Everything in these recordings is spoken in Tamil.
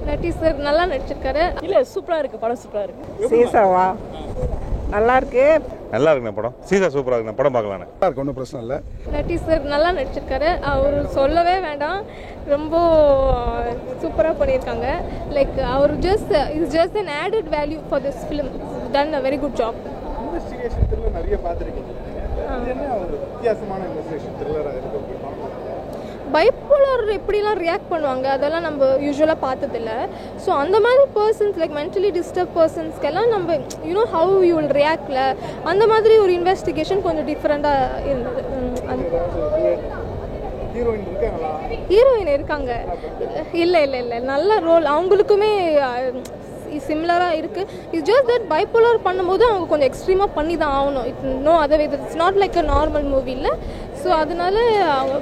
நட்டி சார் நல்லா நடிச்சிருக்காரு. இல்லை சூப்பராக இருக்குது, படம் சூப்பராக இருக்குது. சீசாவா நல்லா இருக்கு, நல்லா இருக்குண்ணா படம். சீசா சூப்பராக இருக்குண்ணா, படம் பார்க்கலாண்ணே. நல்லா இருக்கு, ஒன்றும் பிரச்சனை இல்லை. நட்டி சார் நல்லா நடிச்சிருக்காரு. அவர் சொல்லவே வேண்டாம், ரொம்ப சூப்பராக பண்ணியிருக்காங்க. லைக் அவர் just an added value for this film. Done a very good job. Investigation thriller நிறைய பார்த்துருக்கீங்க. இது என்ன ஒரு வித்தியாசமான இன்வெஸ்டிகேஷன் த்ரில்லராக இருக்கு? பைப்போலர் எப்படிலாம் ரியாக்ட் பண்ணுவாங்க அதெல்லாம் நம்ம யூஸ்வலாக பார்த்ததில்ல. ஸோ அந்த மாதிரி பர்சன்ஸ் லைக் மென்டலி டிஸ்டர்ப் பர்சன்ஸ்க்கெல்லாம் நம்ம யூனோ ஹவு யூ வில் ரியாக்ட்ல அந்த மாதிரி ஒரு இன்வெஸ்டிகேஷன் கொஞ்சம் டிஃப்ரெண்ட்டாக இருந்தது. ஹீரோயின் இருக்காங்க. இல்லை இல்லை இல்லை நல்ல ரோல் அவங்களுக்குமே சிமிலராக இருக்குது. இட்ஸ் ஜஸ்ட் தட் பைப்போலர் பண்ணும்போது அவங்க கொஞ்சம் எக்ஸ்ட்ரீமாக பண்ணி தான் ஆகணும். No other it's not like a normal movie இல்லை. ஸோ அதனால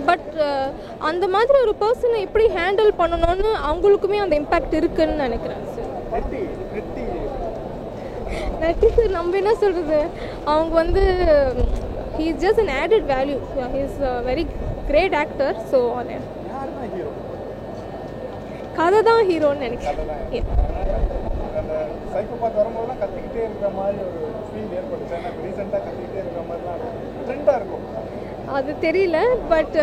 பட் அந்த மாதிரி ஒரு பர்சனை எப்படி ஹேண்டில் பண்ணணும்னு அவங்களுக்குமே அந்த இம்பேக்ட் இருக்குன்னு நினைக்கிறேன். நட்டி சார் நம்ம என்ன சொல்கிறது, அவங்க வந்து he is just an added value. He is a very great actor. So கதை தான் ஹீரோன்னு நினைக்கிறேன். சைக்கோபாத் வரும்போதெல்லாம் கத்திக்கிட்டே இருக்கிற மாதிரி ஒரு ஃபீல் ஏற்பட்டுச்சு. எனக்கு ரீசெண்டாக கத்திக்கிட்டே இருக்கிற மாதிரிலாம் ட்ரெண்டாக இருக்கும். அது தெரியல, பட்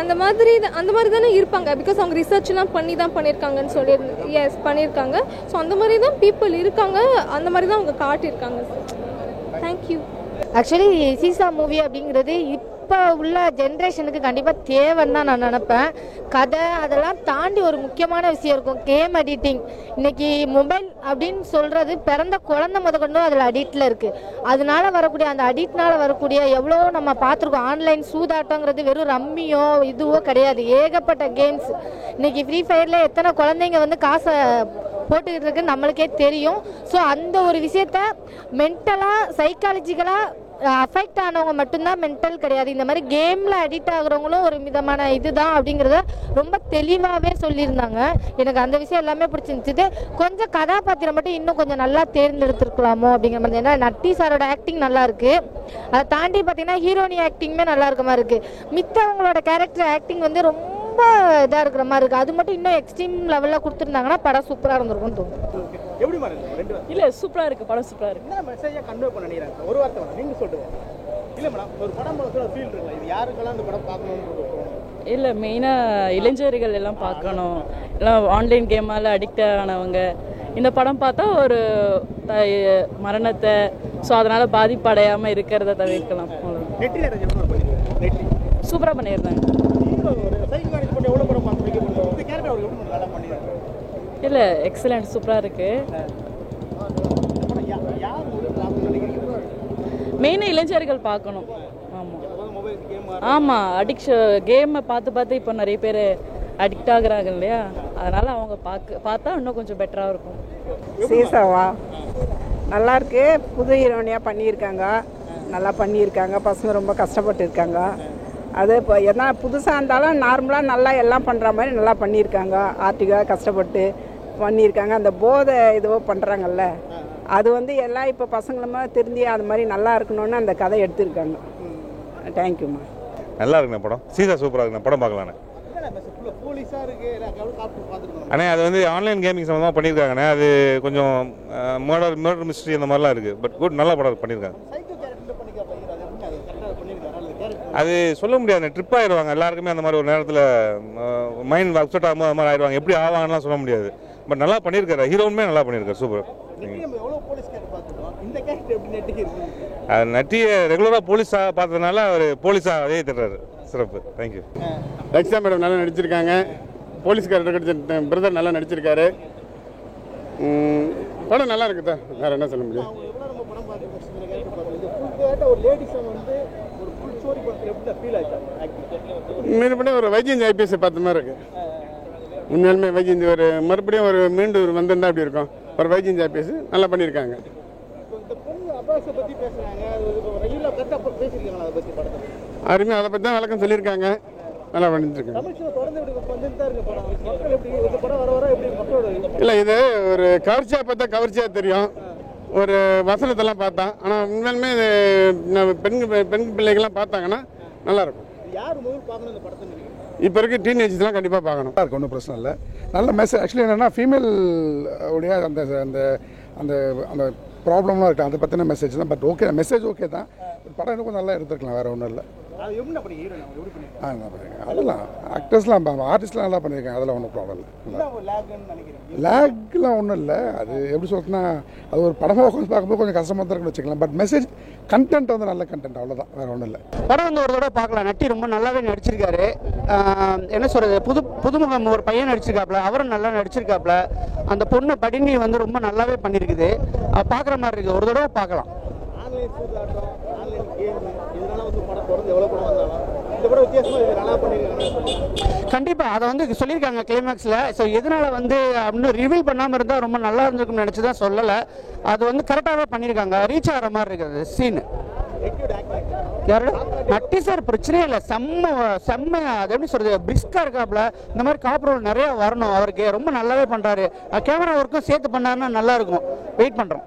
அந்த மாதிரி தானே இருப்பாங்க. பிகாஸ் அவங்க ரிசர்ச்லாம் பண்ணி தான் பண்ணியிருக்காங்கன்னு சொல்லி எஸ் பண்ணியிருக்காங்க. ஸோ அந்த மாதிரி தான் பீப்புள் இருக்காங்க, அந்த மாதிரி தான் அவங்க காட்டியிருக்காங்க. தேங்க்யூ. ஆக்சுவலி சீசா மூவி அப்படிங்கிறது இப்போ உள்ள ஜென்ரேஷனுக்கு கண்டிப்பாக தேவைன்னு தான் நான் நினப்பேன். கதை அதெல்லாம் தாண்டி ஒரு முக்கியமான விஷயம் இருக்கும், கேம் எடிட்டிங். இன்றைக்கி மொபைல் அப்படின்னு சொல்கிறது பிறந்த குழந்தை முதற்கொண்டும் அதில் அடிக்டில் இருக்குது. அதனால வரக்கூடிய அந்த அடிக்ட்னால் வரக்கூடிய எவ்வளோ நம்ம பார்த்துருக்கோம். ஆன்லைன் சூதாட்டங்கிறது வெறும் ரம்மியோ இதுவோ கிடையாது, ஏகப்பட்ட கேம்ஸ். இன்றைக்கி ஃப்ரீ ஃபயரில் எத்தனை குழந்தைங்க வந்து காசை போட்டுக்கிட்டு இருக்கு நம்மளுக்கே தெரியும். ஸோ அந்த ஒரு விஷயத்த மென்டலாக சைக்காலஜிக்கலாக அஃபெக்ட் ஆனவங்க மட்டும்தான் மென்டல் கிடையாது, இந்த மாதிரி கேமில் அடிக்ட் ஆகுறவங்களும் ஒரு விதமான இதுதான் அப்படிங்கிறத ரொம்ப தெளிவாகவே சொல்லியிருந்தாங்க. எனக்கு அந்த விஷயம் எல்லாமே பிடிச்சிருந்துச்சு. கொஞ்சம் கதாபாத்திரம் மட்டும் இன்னும் கொஞ்சம் நல்லா தேர்ந்தெடுத்துருக்கலாமோ அப்படிங்கிற மாதிரி. ஏன்னா நட்டி சாரோட ஆக்டிங் நல்லா இருக்கு, அதை தாண்டி பார்த்தீங்கன்னா ஹீரோனி ஆக்டிங்குமே நல்லா இருக்க மாதிரி இருக்கு. மித்தவங்களோட கேரக்டர் ஆக்டிங் வந்து ரொம்ப இதாக இருக்கிற மாதிரி இருக்குது. அது மட்டும் இன்னும் எக்ஸ்ட்ரீம் லெவலில் கொடுத்துருந்தாங்கன்னா படம் சூப்பராக இருந்திருக்கும்னு தோணும். எப்படி இல்லை சூப்பராக இருக்குது, படம் சூப்பராக இருக்குது. என்ன மெசேஜாக கன்வே பண்ண நினைக்கிறாங்க ஒரு வார்த்தை நீங்கள் சொல்லுங்கள். இல்லை மேடம், ஒரு படம் பார்க்குற ஃபீல் இருக்குல்ல, இது யாருக்கெல்லாம் அந்த படம் பார்க்கணும்னு? இல்லை மெயினாக இளைஞர்கள் எல்லாம் பார்க்கணும், எல்லாம் ஆன்லைன் கேமால் அடிக்ட் ஆனவங்க இந்த படம் பார்த்தா ஒரு மரணத்தை ஸோ அதனால் பாதிப்படையாமல் இருக்கிறத தவிர்க்கலாம். சூப்பராக பண்ணியிருந்தாங்க. இல்லை எக்ஸலண்ட், சூப்பராக இருக்குது. மெயினாக இளைஞர்கள் பார்க்கணும். ஆமாம் கேமை பார்த்து இப்போ நிறைய பேர் அடிக்ட் ஆகுறாங்க இல்லையா, அதனால் அவங்க பார்த்தா இன்னும் கொஞ்சம் பெட்டராக இருக்கும். சீசாவா நல்லா இருக்கு, புது ஹீரோனியாக பண்ணியிருக்காங்க, நல்லா பண்ணியிருக்காங்க. பசங்க ரொம்ப கஷ்டப்பட்டு இருக்காங்க. அது இப்போ என்ன புதுசாக இருந்தாலும் நார்மலாக நல்லா எல்லாம் பண்ணுற மாதிரி நல்லா பண்ணியிருக்காங்க. ஆர்டிக்காக கஷ்டப்பட்டு பண்ணியிருக்காங்க. அந்த போதை இதுவோ பண்ணுறாங்கல்ல, அது வந்து எல்லாம் இப்போ பசங்களுமா திருந்தி அது மாதிரி நல்லா இருக்கணும்னு அந்த கதை எடுத்திருக்காங்க. தேங்க்யூம்மா. நல்லா இருக்குண்ணா படம். சீசா சூப்பராக இருக்குண்ணா, படம் பார்க்கலாண்ணே. அண்ணே அது வந்து ஆன்லைன் கேமிங் சம்மந்தமாக பண்ணியிருக்காங்கண்ணே. அது கொஞ்சம் மர்டர் மிஸ்ட்ரி அந்த மாதிரிலாம் இருக்குது. பட் குட், நல்ல படம் பண்ணியிருக்காங்க. அது சொல்ல முடியாது, ட்ரிப் ஆகிடுவாங்க எல்லாருக்குமே அந்த மாதிரி ஒரு நேரத்தில் மைண்ட் அப்செட் ஆகும்போது அது மாதிரி ஆயிடுவாங்க. எப்படி ஆவாங்கலாம் சொல்ல முடியாது. பட் நல்லா பண்ணியிருக்காரு, ஹீரோனுமே நல்லா பண்ணியிருக்காரு, சூப்பர். அது நட்டியை ரெகுலராக போலீஸாக பார்த்ததுனால அவர் போலீஸாக அதே தர்றாரு, சிறப்பு. தேங்க்யூ. லக்ஷா மேடம் நல்லா நடிச்சிருக்காங்க. போலீஸ் கேரக்டர் பிரதர் நல்லா நடிச்சிருக்காரு. படம் நல்லா இருக்குதா, வேற என்ன சொல்ல முடியும். மீன்படி ஒரு வைஜெயந்தி ஐபிஎஸ் பார்த்த மாதிரி இருக்கு. உண்மையாலுமே வைஜெயந்தி ஒரு மறுபடியும் ஒரு மீண்டும் வந்திருந்தா அப்படி இருக்கும். ஒரு வைஜெயந்தி ஐபிஎஸ் நல்லா பண்ணியிருக்காங்க. அருமையாக அதை பற்றி தான் விளக்கம் சொல்லியிருக்காங்க, நல்லா பண்ணிட்டுருக்காங்க. இல்லை இது ஒரு கவர்ச்சியாக பார்த்தா கவர்ச்சியாக தெரியும், ஒரு வசனத்தெல்லாம் பார்த்தா. ஆனால் உண்மையாலுமே பெண் பிள்ளைகள்லாம் பார்த்தாங்கன்னா நல்லாயிருக்கும். இப்போ இருக்க டீனேஜ்லாம் கண்டிப்பாக பார்க்கணும். இருக்கு, ஒன்றும் பிரச்சனை இல்லை. நல்ல மெசேஜ். ஆக்சுவலி என்னென்னா ஃபீமேல் உடைய அந்த அந்த அந்த அந்த ப்ராப்ளம்லாம் இருக்குது, அதை பற்றின மெசேஜ் தான். பட் ஓகே, மெசேஜ் ஓகே தான். படம் இன்னும் கொஞ்சம் நல்லா எடுத்துருக்கலாம், வேறு ஒன்றும் இல்லை. அதெல்லாம் ஆக்டர்ஸ்லாம் ஆர்டிஸ்ட்லாம் நல்லா பண்ணியிருக்காங்க, அதெல்லாம் ஒன்றும் ப்ராப்ளம் இல்லை. லேக்லாம் ஒன்றும் இல்லை. அது எப்படி சொல்றதுன்னா, அது ஒரு படமாக உட்காந்து பார்க்கும்போது கொஞ்சம் கஷ்டமாக தான் இருக்குன்னு வச்சுக்கலாம். பட் மெசேஜ் கண்டென்ட் வந்து நல்ல கண்டென்ட், அவ்வளோதான், வேறு ஒன்றும் இல்லை. படம் வந்து ஒரு தடவை பார்க்கலாம். நட்டி ரொம்ப நல்லாவே நடிச்சிருக்காரு. என்ன சொல்கிறது, புதுமுகம் ஒரு பையன் நடிச்சிருக்காப்புல, அவரும் நல்லா நடிச்சிருக்காப்புல. அந்த பொண்ணு படினி வந்து ரொம்ப நல்லாவே பண்ணியிருக்குது, பார்க்குற மாதிரி இருக்குது. ஒரு தடவை பார்க்கலாம். ஆன்லைன் சூதாட்டம், ஆன்லைன் கேம், இதனால வந்து படம் தொடர்ந்து எவ்வளோ படம் வந்தாலும் இந்த படம் வித்தியாசமாக இது நல்லா பண்ணியிருக்காங்க. கண்டிப்பாக அதை வந்து சொல்லியிருக்காங்க கிளைமேக்ஸில். ஸோ எதனால் வந்து அப்படின்னு ரிவீல் பண்ணாமல் இருந்தால் ரொம்ப நல்லா இருந்திருக்குன்னு நினச்சி தான் சொல்லலை. அது வந்து கரெக்டாகவே பண்ணியிருக்காங்க. ரீச் ஆகிற மாதிரி இருக்குது சீனு. யாரோட நட்டி சார் பிரச்சனையே இல்லை, செம்ம அது எப்படி சொல்கிறது, பிரிஸ்காக இருக்காப்புல. இந்த மாதிரி காப்ரோல் நிறையா வரணும் அவருக்கு. ரொம்ப நல்லாவே பண்ணுறாரு. கேமரா ஒர்க்கும் சேர்த்து பண்ணாருன்னா நல்லாயிருக்கும். வெயிட் பண்ணுறோம்.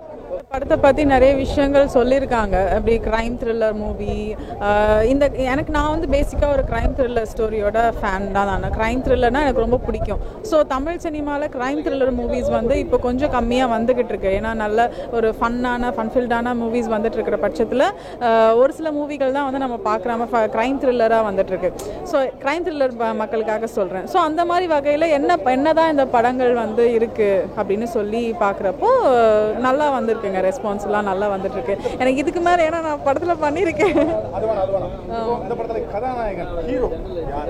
படத்தை பற்றி நிறைய விஷயங்கள் சொல்லியிருக்காங்க. அப்படி க்ரைம் த்ரில்லர் மூவி. நான் வந்து பேசிக்காக ஒரு க்ரைம் த்ரில்லர் ஸ்டோரியோட ஃபேன் தான். நான் க்ரைம் த்ரில்லர்னால் எனக்கு ரொம்ப பிடிக்கும். ஸோ தமிழ் சினிமாவில் க்ரைம் த்ரில்லர் மூவிஸ் வந்து இப்போ கொஞ்சம் கம்மியாக வந்துக்கிட்டு இருக்கு. ஏன்னா நல்ல ஒரு ஃபன்ஃபில்டான மூவிஸ் வந்துட்டு இருக்கிற பட்சத்தில் ஒரு சில மூவிகள் தான் வந்து நம்ம பார்க்குறாம க்ரைம் த்ரில்லராக வந்துட்டுருக்கு. ஸோ க்ரைம் த்ரில்லர் மக்களுக்காக சொல்கிறேன். ஸோ அந்த மாதிரி வகையில் என்ன தான் இந்த படங்கள் வந்து இருக்குது அப்படின்னு சொல்லி பார்க்குறப்போ நல்லா வந்திருக்குங்க. ரெஸ்பான்ஸ்லாம் நல்லா வந்துட்டு இருக்கு எனக்கு இதுக்கு மேலே. ஏன்னா நான் படத்தில் பண்ணியிருக்கேன். இந்த படத்துல கதாநாயகன் ஹீரோ யார்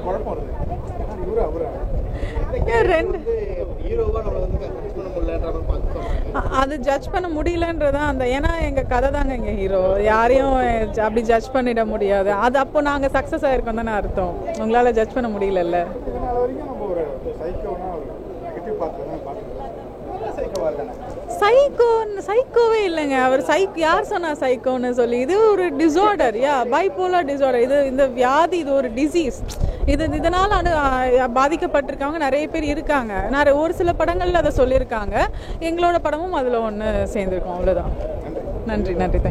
குழப்பம் வருது. அது ஜட்ஜ் பண்ண முடியலன்றதான் அந்த. ஏன்னா எங்கள் கதை தாங்க எங்கள் ஹீரோ. யாரையும் அப்படி ஜட்ஜ் பண்ணிட முடியாது. அது அப்போ நாங்கள் சக்ஸஸ் ஆகிருக்கோம் தானே அர்த்தம். உங்களால் ஜட்ஜ் பண்ண முடியலல்ல. சைக்கோவே இல்லைங்க அவர். யார் சொன்னா சைக்கோன்னு சொல்லி? இது ஒரு டிசார்டர். Bipolar disorder. இந்த வியாதி, இது ஒரு டிசீஸ். இதனால் பாதிக்கப்பட்டிருக்கவங்க நிறைய பேர் இருக்காங்க. ஒரு சில படங்கள்ல அதை சொல்லியிருக்காங்க. எங்களோட படமும் அதில் ஒன்று சேர்ந்துருக்கோம். அவ்வளோதான். நன்றி. தேங்க்யூ.